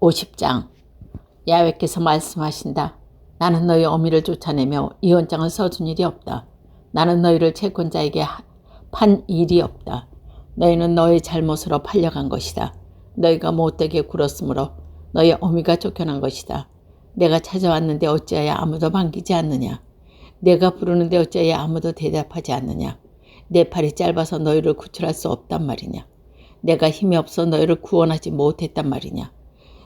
50장. 야훼께서 말씀하신다. 나는 너희 어미를 쫓아내며 이혼장을 써준 일이 없다. 나는 너희를 채권자에게 판 일이 없다. 너희는 너희 잘못으로 팔려간 것이다. 너희가 못되게 굴었으므로 너희 어미가 쫓겨난 것이다. 내가 찾아왔는데 어찌하여 아무도 반기지 않느냐. 내가 부르는데 어찌하여 아무도 대답하지 않느냐. 내 팔이 짧아서 너희를 구출할 수 없단 말이냐. 내가 힘이 없어 너희를 구원하지 못했단 말이냐.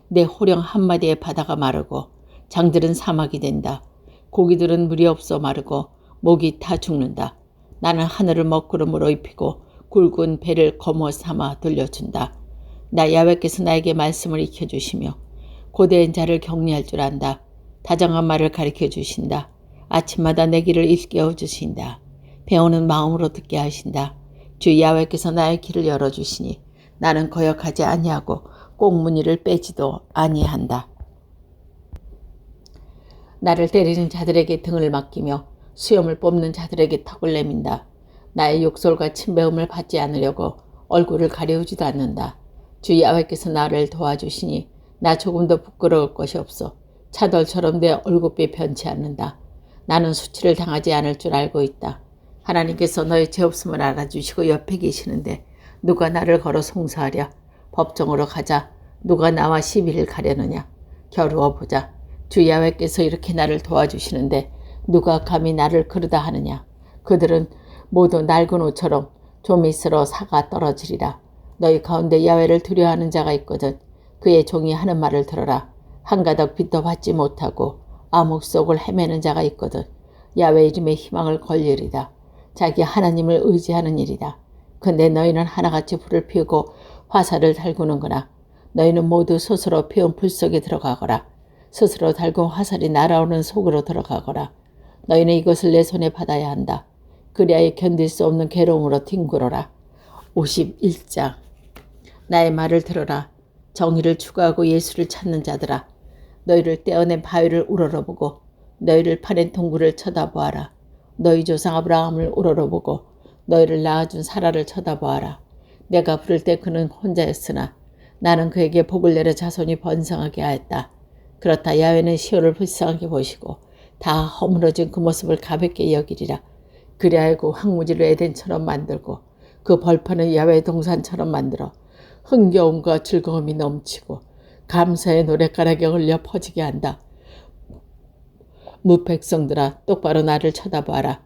내 호령 한마디에 바다가 마르고 장들은 사막이 된다. 고기들은 물이 없어 마르고 목이 타 죽는다. 나는 하늘을 먹구름으로 입히고 굵은 배를 거머 삼아 들려준다. 나 야훼께서 나에게 말씀을 익혀주시며 고대인 자를 격리할 줄 안다. 다정한 말을 가르쳐 주신다. 아침마다 내 길을 일깨워 주신다. 배우는 마음으로 듣게 하신다. 주 야훼께서 나의 길을 열어주시니 나는 거역하지 아니하고 꽁무니를 빼지도 아니한다. 나를 때리는 자들에게 등을 맡기며 수염을 뽑는 자들에게 턱을 내민다. 나의 욕설과 침배음을 받지 않으려고 얼굴을 가려우지도 않는다. 주 야훼께서 나를 도와주시니 나 조금도 부끄러울 것이 없어. 차돌처럼 내 얼굴빛 변치 않는다. 나는 수치를 당하지 않을 줄 알고 있다. 하나님께서 너의 죄 없음을 알아주시고 옆에 계시는데 누가 나를 걸어 송사하랴. 법정으로 가자. 누가 나와 시비를 가려느냐. 겨루어 보자. 주 야훼께서 이렇게 나를 도와주시는데 누가 감히 나를 그르다 하느냐. 그들은 모두 낡은 옷처럼 좀 있으러 사가 떨어지리라. 너희 가운데 야훼를 두려워하는 자가 있거든. 그의 종이 하는 말을 들어라. 한가닥 빛도 받지 못하고 암흑 속을 헤매는 자가 있거든. 야훼 이름에 희망을 걸리리다. 자기 하나님을 의지하는 일이다. 근데 너희는 하나같이 불을 피우고 화살을 달구는구나. 너희는 모두 스스로 피운 불 속에 들어가거라. 스스로 달군 화살이 날아오는 속으로 들어가거라. 너희는 이것을 내 손에 받아야 한다. 그리하여 견딜 수 없는 괴로움으로 뒹굴어라. 51장. 나의 말을 들어라. 정의를 추구하고 예수를 찾는 자들아. 너희를 떼어낸 바위를 우러러보고 너희를 파낸 동굴을 쳐다보아라. 너희 조상 아브라함을 우러러보고 너희를 낳아준 사라를 쳐다보아라. 내가 부를 때 그는 혼자였으나 나는 그에게 복을 내려 자손이 번성하게 하였다. 그렇다 야훼는 시온을 불쌍하게 보시고 다 허물어진 그 모습을 가볍게 여기리라. 그리하여 그 황무지를 에덴처럼 만들고 그 벌판을 야훼 동산처럼 만들어 흥겨움과 즐거움이 넘치고 감사의 노랫가락에 흘려 퍼지게 한다. 무백성들아 똑바로 나를 쳐다봐라.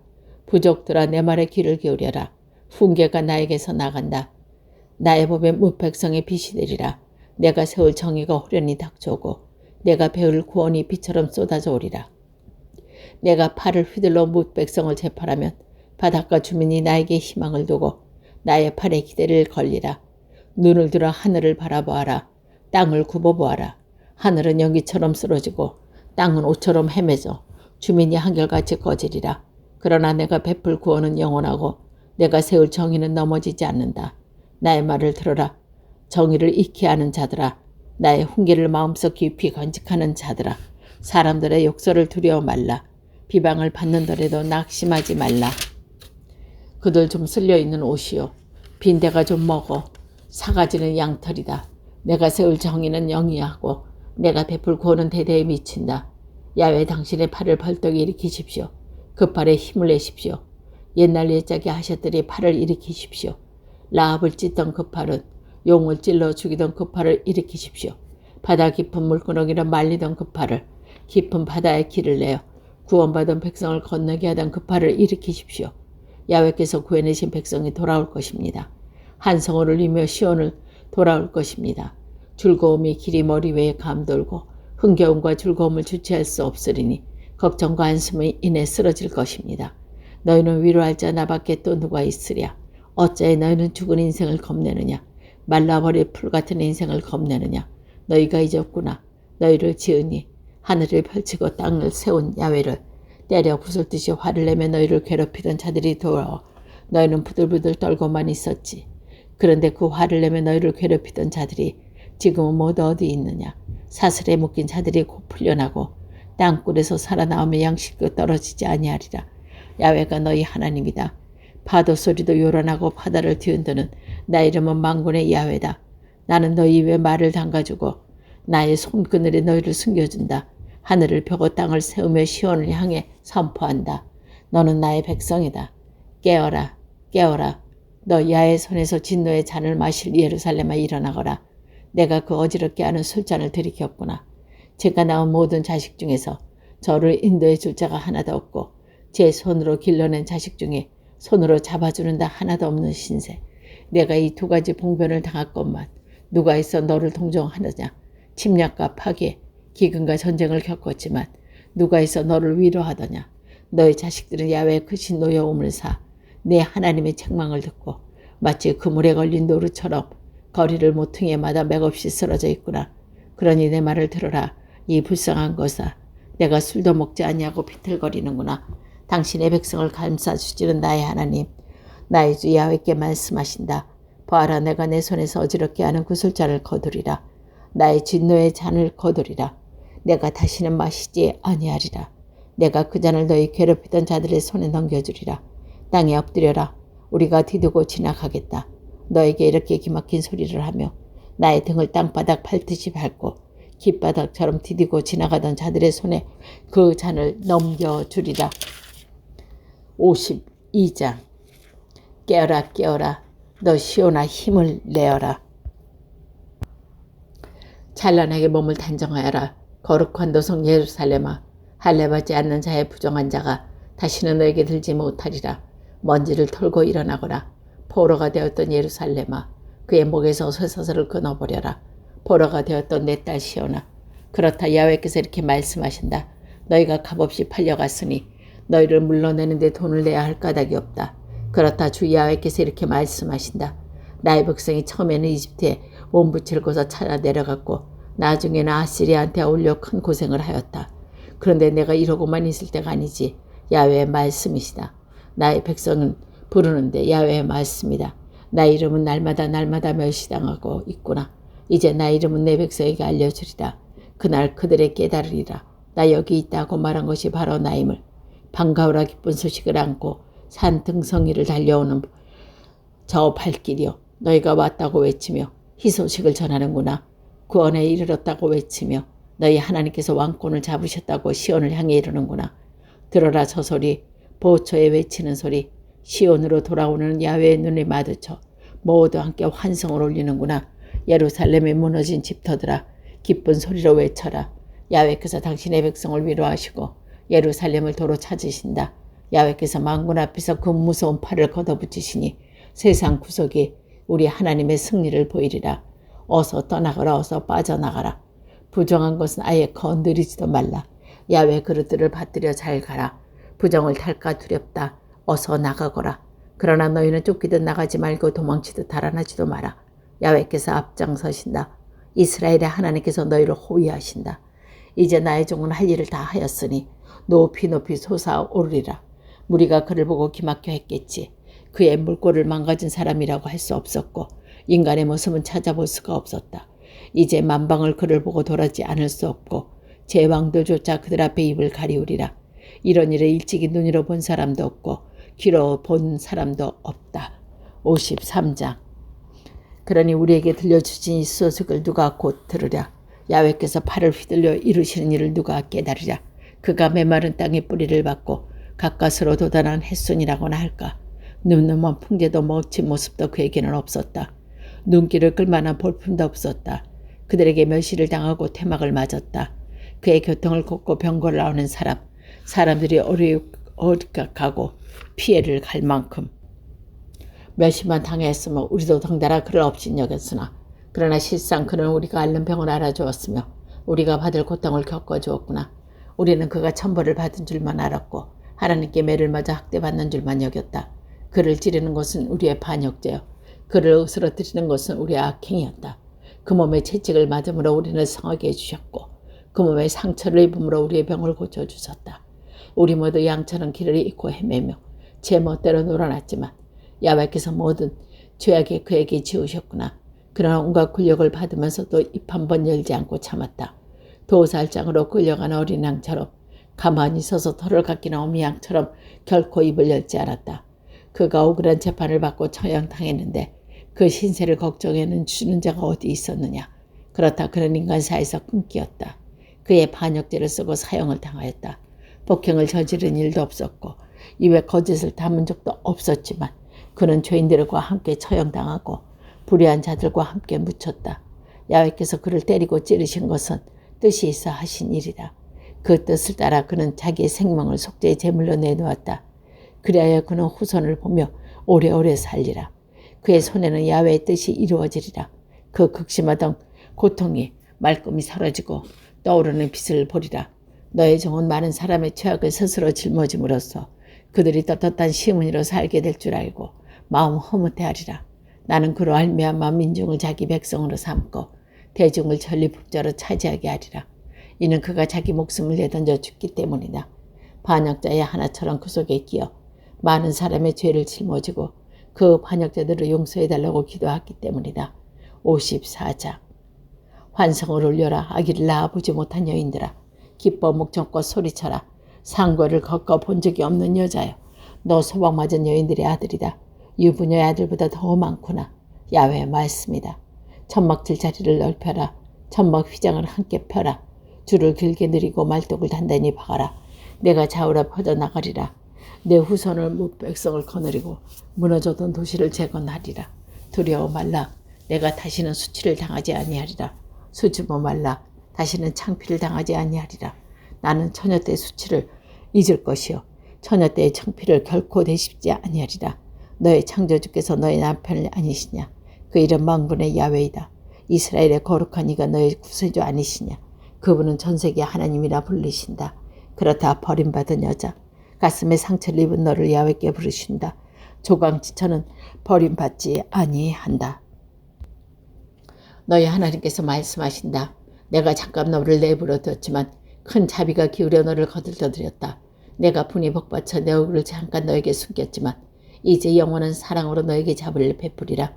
부족들아 내 말에 귀를 기울여라. 훈계가 나에게서 나간다. 나의 법에 무백성의 빛이 되리라. 내가 세울 정의가 호련히 닥쳐오고 내가 베울 구원이 비처럼 쏟아져 오리라. 내가 팔을 휘둘러 무백성을 재판하면 바닷가 주민이 나에게 희망을 두고 나의 팔에 기대를 걸리라. 눈을 들어 하늘을 바라보아라. 땅을 굽어보아라. 하늘은 연기처럼 쓰러지고 땅은 옷처럼 헤매져 주민이 한결같이 꺼지리라. 그러나 내가 베풀 구원은 영원하고 내가 세울 정의는 넘어지지 않는다. 나의 말을 들어라. 정의를 익히 아는 자들아. 나의 훈계를 마음속 깊이 간직하는 자들아. 사람들의 욕설을 두려워 말라. 비방을 받는더라도 낙심하지 말라. 그들 좀 쓸려있는 옷이요. 빈대가 좀 먹어. 사가지는 양털이다. 내가 세울 정의는 영이하고 내가 베풀 구원은 대대에 미친다. 야훼 당신의 팔을 벌떡 일으키십시오. 그 팔에 힘을 내십시오. 옛날 옛적에 하셨더니 팔을 일으키십시오. 라합을 찢던 그 팔은 용을 찔러 죽이던 그 팔을 일으키십시오. 바다 깊은 물구렁이로 말리던 그 팔을 깊은 바다에 길을 내어 구원받은 백성을 건너게 하던 그 팔을 일으키십시오. 야훼께서 구해내신 백성이 돌아올 것입니다. 한 성을 울리며 시온을 돌아올 것입니다. 즐거움이 길이 머리 위에 감돌고 흥겨움과 즐거움을 주체할 수 없으리니 걱정과 한숨이 인해 쓰러질 것입니다. 너희는 위로할 자 나밖에 또 누가 있으랴. 어찌하여 너희는 죽은 인생을 겁내느냐. 말라버릴 풀 같은 인생을 겁내느냐. 너희가 잊었구나. 너희를 지으니 하늘을 펼치고 땅을 세운 야훼를 때려 부술듯이 화를 내며 너희를 괴롭히던 자들이 돌아와 너희는 부들부들 떨고만 있었지. 그런데 그 화를 내며 너희를 괴롭히던 자들이 지금은 모두 어디 있느냐. 사슬에 묶인 자들이 곧 풀려나고 땅굴에서 살아나오며 양식도 떨어지지 아니하리라. 야훼가 너희 하나님이다. 파도 소리도 요란하고 바다를 뒤흔드는 나 이름은 만군의 야훼다. 나는 너희 입에 말을 담가주고 나의 손그늘에 너희를 숨겨준다. 하늘을 펴고 땅을 세우며 시온을 향해 선포한다. 너는 나의 백성이다. 깨어라, 깨어라. 너 야의 손에서 진노의 잔을 마실 예루살렘아 일어나거라. 내가 그 어지럽게 하는 술잔을 들이켰구나. 제가 낳은 모든 자식 중에서 저를 인도해 줄 자가 하나도 없고 제 손으로 길러낸 자식 중에 손으로 잡아주는 자 하나도 없는 신세. 내가 이 두 가지 봉변을 당했건만 누가 있어 너를 동정하느냐. 침략과 파괴, 기근과 전쟁을 겪었지만 누가 있어 너를 위로하더냐. 너의 자식들은 야외의 크신 노여움을 사 내 하나님의 책망을 듣고 마치 그물에 걸린 노루처럼 거리를 모퉁이마다 맥없이 쓰러져 있구나. 그러니 내 말을 들어라. 이 불쌍한 것아. 내가 술도 먹지 않냐고 비틀거리는구나. 당신의 백성을 감싸주시는 나의 하나님, 나의 주 야훼께 말씀하신다. 보아라, 내가 내 손에서 어지럽게 하는 구슬잔을 거두리라. 나의 진노의 잔을 거두리라. 내가 다시는 마시지 아니하리라. 내가 그 잔을 너희 괴롭히던 자들의 손에 넘겨주리라. 땅에 엎드려라. 우리가 디두고 지나가겠다. 너에게 이렇게 기막힌 소리를 하며 나의 등을 땅바닥 밟듯이 밟고 깃바닥처럼 디디고 지나가던 자들의 손에 그 잔을 넘겨주리라. 52장. 깨어라, 깨어라. 너 시온아, 힘을 내어라. 찬란하게 몸을 단정하여라. 거룩한 도성 예루살렘아. 할례받지 않는 자의 부정한 자가 다시는 너에게 들지 못하리라. 먼지를 털고 일어나거라. 포로가 되었던 예루살렘아. 그의 목에서 쇠사슬을 끊어버려라. 포로가 되었던 내 딸 시온아. 그렇다. 야훼께서 이렇게 말씀하신다. 너희가 값없이 팔려갔으니 너희를 물러내는데 돈을 내야 할 까닭이 없다. 그렇다. 주 야훼께서 이렇게 말씀하신다. 나의 백성이 처음에는 이집트에 몸부치를 고서 찾아 내려갔고 나중에는 아시리아한테 어울려 큰 고생을 하였다. 그런데 내가 이러고만 있을 때가 아니지. 야훼의 말씀이시다. 나의 백성은 부르는데 야훼의 말씀이다. 나의 이름은 날마다 멸시당하고 있구나. 이제 나의 이름은 내 백성에게 알려주리라. 그날 그들의 깨달으리라. 나 여기 있다고 말한 것이 바로 나임을. 반가워라 기쁜 소식을 안고 산 등성이를 달려오는 저 발길이요. 너희가 왔다고 외치며 희소식을 전하는구나. 구원에 이르렀다고 외치며 너희 하나님께서 왕권을 잡으셨다고 시온을 향해 이르는구나. 들어라 저 소리. 보초에 외치는 소리. 시온으로 돌아오는 야훼의 눈에 마주쳐 모두 함께 환성을 올리는구나. 예루살렘에 무너진 집터들아, 기쁜 소리로 외쳐라. 야훼께서 당신의 백성을 위로하시고 예루살렘을 도로 찾으신다. 야훼께서 만군 앞에서 그 무서운 팔을 걷어붙이시니 세상 구석이 우리 하나님의 승리를 보이리라. 어서 떠나가라. 어서 빠져나가라. 부정한 것은 아예 건드리지도 말라. 야훼 그릇들을 받들여 잘 가라. 부정을 탈까 두렵다. 어서 나가거라. 그러나 너희는 쫓기듯 나가지 말고 도망치듯 달아나지도 마라. 야훼께서 앞장서신다. 이스라엘의 하나님께서 너희를 호위하신다. 이제 나의 종은 할 일을 다 하였으니 높이 높이 솟아오르리라. 무리가 그를 보고 기막혀 했겠지. 그의 물꼬를 망가진 사람이라고 할 수 없었고 인간의 모습은 찾아볼 수가 없었다. 이제 만방을 그를 보고 돌아지 않을 수 없고 제왕들조차 그들 앞에 입을 가리우리라. 이런 일을 일찍이 눈으로 본 사람도 없고 귀로 본 사람도 없다. 53장. 그러니 우리에게 들려주신 이 소식을 누가 곧 들으랴. 야훼께서 팔을 휘둘려 이루시는 일을 누가 깨달으랴. 그가 메마른 땅에 뿌리를 받고 가까스로 돋아난 햇손이라고나 할까. 늠름한 풍제도 멋진 모습도 그에게는 없었다. 눈길을 끌만한 볼품도 없었다. 그들에게 멸시를 당하고 퇴막을 맞았다. 그의 교통을 걷고 병거를 나오는 사람들이 어리각하고 피해를 갈 만큼 멸시만 당했으며 우리도 덩달아 그를 업신여겼으나 그러나 실상 그는 우리가 앓는 병을 알아주었으며 우리가 받을 고통을 겪어주었구나. 우리는 그가 천벌을 받은 줄만 알았고 하나님께 매를 맞아 학대받는 줄만 여겼다. 그를 찌르는 것은 우리의 반역죄요. 그를 으스러뜨리는 것은 우리의 악행이었다. 그 몸에 채찍을 맞음으로 우리는 성하게 해주셨고 그 몸에 상처를 입음으로 우리의 병을 고쳐주셨다. 우리 모두 양처럼 길을 잃고 헤매며 제 멋대로 놀아났지만 야훼께서 모든 죄악에 그에게 지우셨구나. 그러나 온갖 굴욕을 받으면서도 입 한 번 열지 않고 참았다. 도살장으로 끌려간 어린 양처럼 가만히 서서 털을 깎이는 어미 양처럼 결코 입을 열지 않았다. 그가 억울한 재판을 받고 처형당했는데 그 신세를 걱정해는 주는 자가 어디 있었느냐. 그렇다 그는 인간 사이에서 끊기었다. 그의 반역죄를 쓰고 사형을 당하였다. 폭행을 저지른 일도 없었고 입에 거짓을 담은 적도 없었지만 그는 죄인들과 함께 처형당하고 불의한 자들과 함께 묻혔다. 야훼께서 그를 때리고 찌르신 것은 뜻이 있어 하신 일이다. 그 뜻을 따라 그는 자기의 생명을 속죄의 제물로 내놓았다. 그리하여 그는 후손을 보며 오래오래 살리라. 그의 손에는 야훼의 뜻이 이루어지리라. 그 극심하던 고통이 말끔히 사라지고 떠오르는 빛을 보리라. 너의 종은 많은 사람의 죄악을 스스로 짊어짐으로써 그들이 떳떳한 시문으로 살게 될 줄 알고 마음 허무해하리라. 나는 그로 알미암아 민중을 자기 백성으로 삼고 대중을 전리품자로 차지하게 하리라. 이는 그가 자기 목숨을 내던져 죽기 때문이다. 반역자의 하나처럼 그 속에 끼어 많은 사람의 죄를 짊어지고 그 반역자들을 용서해달라고 기도했기 때문이다. 54장. 환성을 올려라. 아기를 낳아보지 못한 여인들아. 기뻐 목청껏 소리쳐라. 상고를 겪어본 적이 없는 여자여. 너 소박맞은 여인들의 아들이다. 유부녀의 아들보다 더 많구나. 야훼의 말씀이다. 천막질 자리를 넓혀라. 천막 휘장을 함께 펴라. 줄을 길게 늘이고 말뚝을 단단히 박아라. 내가 좌우로 퍼져나가리라. 내 후손을 백성을 거느리고 무너졌던 도시를 재건하리라. 두려워 말라. 내가 다시는 수치를 당하지 아니하리라. 수줍어 말라. 다시는 창피를 당하지 아니하리라. 나는 처녀 때의 수치를 잊을 것이요 처녀 때의 창피를 결코 되씹지 아니하리라. 너의 창조주께서 너의 남편을 아니시냐. 그 이름 만군의 야훼이다. 이스라엘의 거룩한 이가 너의 구세주 아니시냐. 그분은 전세계 하나님이라 부르신다. 그렇다 버림받은 여자. 가슴에 상처를 입은 너를 야훼께 부르신다. 조강지처는 버림받지 아니한다. 너희 하나님께서 말씀하신다. 내가 잠깐 너를 내버려 뒀지만 큰 자비가 기울여 너를 거들떠드렸다. 내가 분이 복받쳐 내 얼굴을 잠깐 너에게 숨겼지만 이제 영원한 사랑으로 너에게 자비를 베푸리라.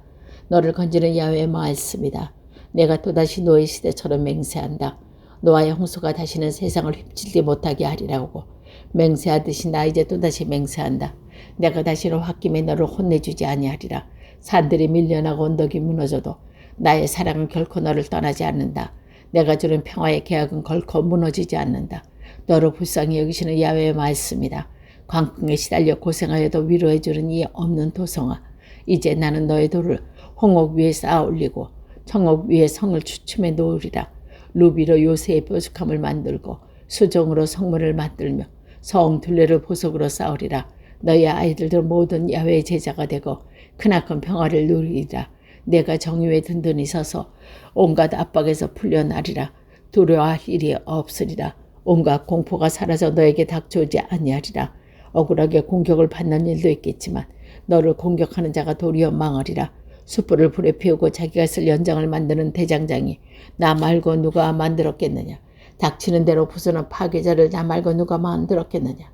너를 건지는 야훼의 말씀이다. 내가 또다시 노예 시대처럼 맹세한다. 노아의 홍수가 다시는 세상을 휩쓸지 못하게 하리라고 맹세하듯이 나 이제 또다시 맹세한다. 내가 다시는 홧김에 너를 혼내주지 아니하리라. 산들이 밀려나고 언덕이 무너져도 나의 사랑은 결코 너를 떠나지 않는다. 내가 주는 평화의 계약은 결코 무너지지 않는다. 너를 불쌍히 여기시는 야훼의 말씀이다. 광풍에 시달려 고생하여도 위로해주는 이 없는 도성아. 이제 나는 너의 돌을 홍옥 위에 쌓아 올리고 청옥 위에 성을 추춤해 놓으리라. 루비로 요새의 뾰족함을 만들고 수종으로 성문을 만들며 성 둘레를 보석으로 쌓으리라. 너희 아이들도 모든 야훼의 제자가 되고 크나큰 평화를 누리리라. 내가 정의에 든든히 서서 온갖 압박에서 풀려나리라. 두려워할 일이 없으리라. 온갖 공포가 사라져 너에게 닥쳐오지 아니하리라. 억울하게 공격을 받는 일도 있겠지만 너를 공격하는 자가 도리어 망하리라. 숯불을 불에 피우고 자기가 쓸 연장을 만드는 대장장이 나 말고 누가 만들었겠느냐. 닥치는 대로 부수는 파괴자를 나 말고 누가 만들었겠느냐.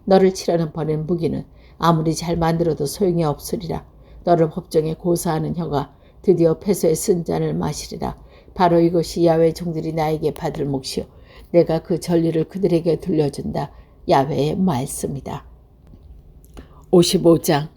너를 치려는 버린 무기는 아무리 잘 만들어도 소용이 없으리라. 너를 법정에 고소하는 혀가 드디어 패소의 쓴 잔을 마시리라. 바로 이것이 야훼 종들이 나에게 받을 몫이요 내가 그 전리를 그들에게 들려준다. 야훼의 말씀이다. 55장.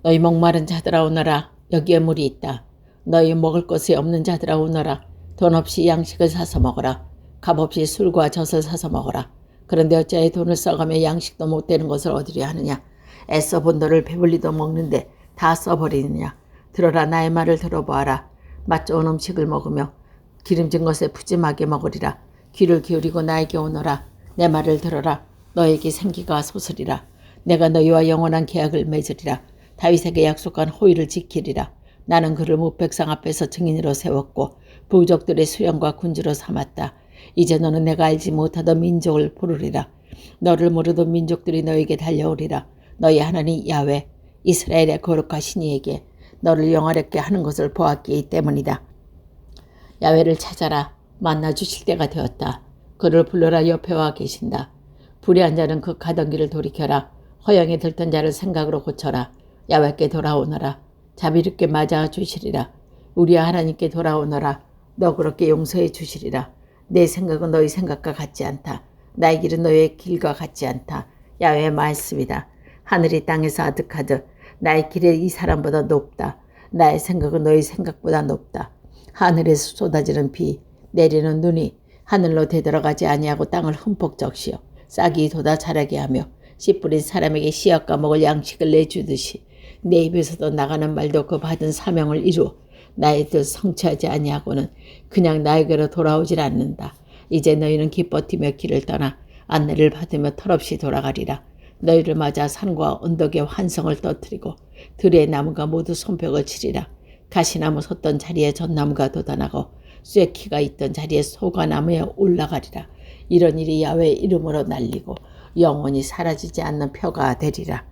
너희 목마른 자들아 오너라. 여기에 물이 있다. 너희 먹을 것이 없는 자들아 오너라. 돈 없이 양식을 사서 먹어라. 값 없이 술과 젖을 사서 먹어라. 그런데 어찌하여 돈을 써가며 양식도 못 되는 것을 얻으려 하느냐. 애써 본 너를 배불리도 먹는데 다 써버리느냐. 들어라. 나의 말을 들어보아라. 맛 좋은 음식을 먹으며 기름진 것에 푸짐하게 먹으리라. 귀를 기울이고 나에게 오너라. 내 말을 들어라. 너에게 생기가 솟으리라. 내가 너희와 영원한 계약을 맺으리라. 다윗에게 약속한 호의를 지키리라. 나는 그를 무백성 앞에서 증인으로 세웠고 부족들의 수령과 군주로 삼았다. 이제 너는 내가 알지 못하던 민족을 부르리라. 너를 모르던 민족들이 너에게 달려오리라. 너희 하나님 야훼 이스라엘의 거룩하신 이에게 너를 영화롭게 하는 것을 보았기 때문이다. 야훼를 찾아라. 만나 주실 때가 되었다. 그를 불러라. 옆에 와 계신다. 불의한 자는 그 가던 길을 돌이켜라. 허영에 들던 자를 생각으로 고쳐라. 야훼께 돌아오너라. 자비롭게 맞아 주시리라. 우리 하나님께 돌아오너라. 너그럽게 용서해 주시리라. 내 생각은 너희 생각과 같지 않다. 나의 길은 너희의 길과 같지 않다. 야훼의 말씀이다. 하늘이 땅에서 아득하듯 나의 길이 이 사람보다 높다. 나의 생각은 너희 생각보다 높다. 하늘에서 쏟아지는 비, 내리는 눈이 하늘로 되돌아가지 아니하고 땅을 흠뻑 적시어 싹이 돋아 자라게 하며 씨 뿌린 사람에게 씨앗과 먹을 양식을 내주듯이 내 입에서도 나가는 말도 그 받은 사명을 이루어 나의 뜻 성취하지 아니하고는 그냥 나에게로 돌아오질 않는다. 이제 너희는 기뻐 뛰며 길을 떠나 안내를 받으며 털없이 돌아가리라. 너희를 맞아 산과 언덕에 환성을 터뜨리고 들의 나무가 모두 손뼉을 치리라. 가시나무 섰던 자리에 전나무가 돋아나고 쇠키가 있던 자리에 소가나무에 올라가리라. 이런 일이 야훼의 이름으로 날리고 영원히 사라지지 않는 표가 되리라.